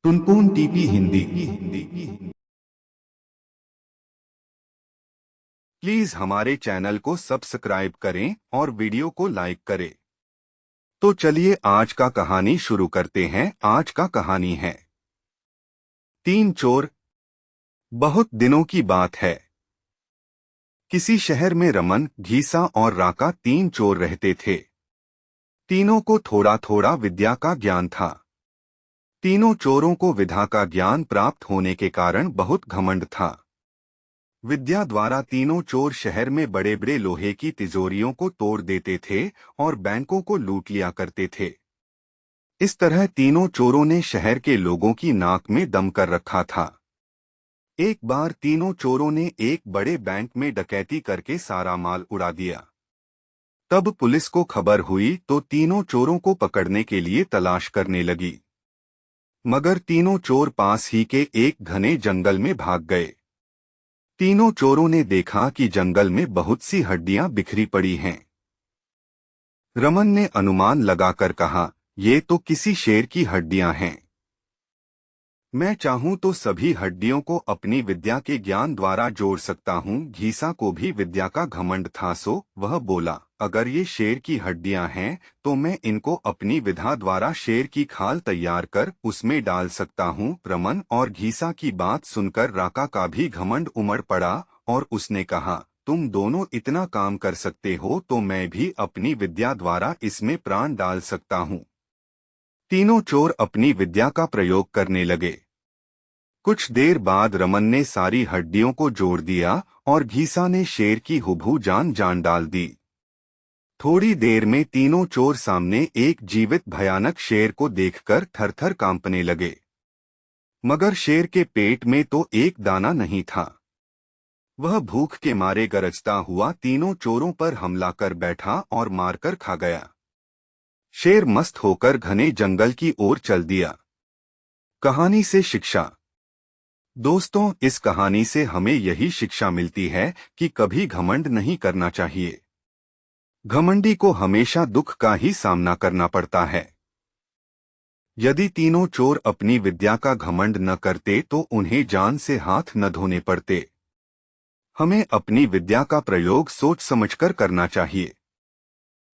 Tuntun TP Hindi. Please हमारे channel को subscribe करें और वीडियो को लाइक करें। तो चलिए आज का कहानी शुरू करते हैं। आज का कहानी है तीन चोर। बहुत दिनों की बात है। किसी शहर में रमन, घीसा और राका तीन चोर रहते थे। तीनों को थोड़ा थोड़ा विद्या का ज्ञान था। तीनों चोरों को विद्या का ज्ञान प्राप्त होने के कारण बहुत घमंड था। विद्या द्वारा तीनों चोर शहर में बड़े बड़े लोहे की तिजोरियों को तोड़ देते थे और बैंकों को लूट लिया करते थे। इस तरह तीनों चोरों ने शहर के लोगों की नाक में दम कर रखा था। एक बार तीनों चोरों ने एक बड़े बैंक में डकैती करके सारा माल उड़ा दिया। तब पुलिस को खबर हुई तो तीनों चोरों को पकड़ने के लिए तलाश करने लगी। मगर तीनों चोर पास ही के एक घने जंगल में भाग गए। तीनों चोरों ने देखा कि जंगल में बहुत सी हड्डियां बिखरी पड़ी हैं। रमन ने अनुमान लगाकर कहा, ये तो किसी शेर की हड्डियां हैं। मैं चाहूं तो सभी हड्डियों को अपनी विद्या के ज्ञान द्वारा जोड़ सकता हूं। घीसा को भी विद्या का घमंड था, सो वह बोला, अगर ये शेर की हड्डियां हैं तो मैं इनको अपनी विद्या द्वारा शेर की खाल तैयार कर उसमें डाल सकता हूं। रमन और घीसा की बात सुनकर राका का भी घमंड उमड़ पड़ा और उसने कहा, तुम दोनों इतना काम कर सकते हो तो मैं भी अपनी विद्या द्वारा इसमें प्राण डाल सकता हूं। तीनों चोर अपनी विद्या का प्रयोग करने लगे। कुछ देर बाद रमन ने सारी हड्डियों को जोड़ दिया और घीसा ने शेर की हुबहू जान डाल दी। थोड़ी देर में तीनों चोर सामने एक जीवित भयानक शेर को देखकर थरथर कांपने लगे। मगर शेर के पेट में तो एक दाना नहीं था। वह भूख के मारे गरजता हुआ तीनों चोरों पर हमला कर बैठा और मारकर खा गया। शेर मस्त होकर घने जंगल की ओर चल दिया। कहानी से शिक्षा। दोस्तों, इस कहानी से हमें यही शिक्षा मिलती है कि कभी घमंड नहीं करना चाहिए। घमंडी को हमेशा दुख का ही सामना करना पड़ता है। यदि तीनों चोर अपनी विद्या का घमंड न करते तो उन्हें जान से हाथ न धोने पड़ते। हमें अपनी विद्या का प्रयोग सोच समझकर करना चाहिए।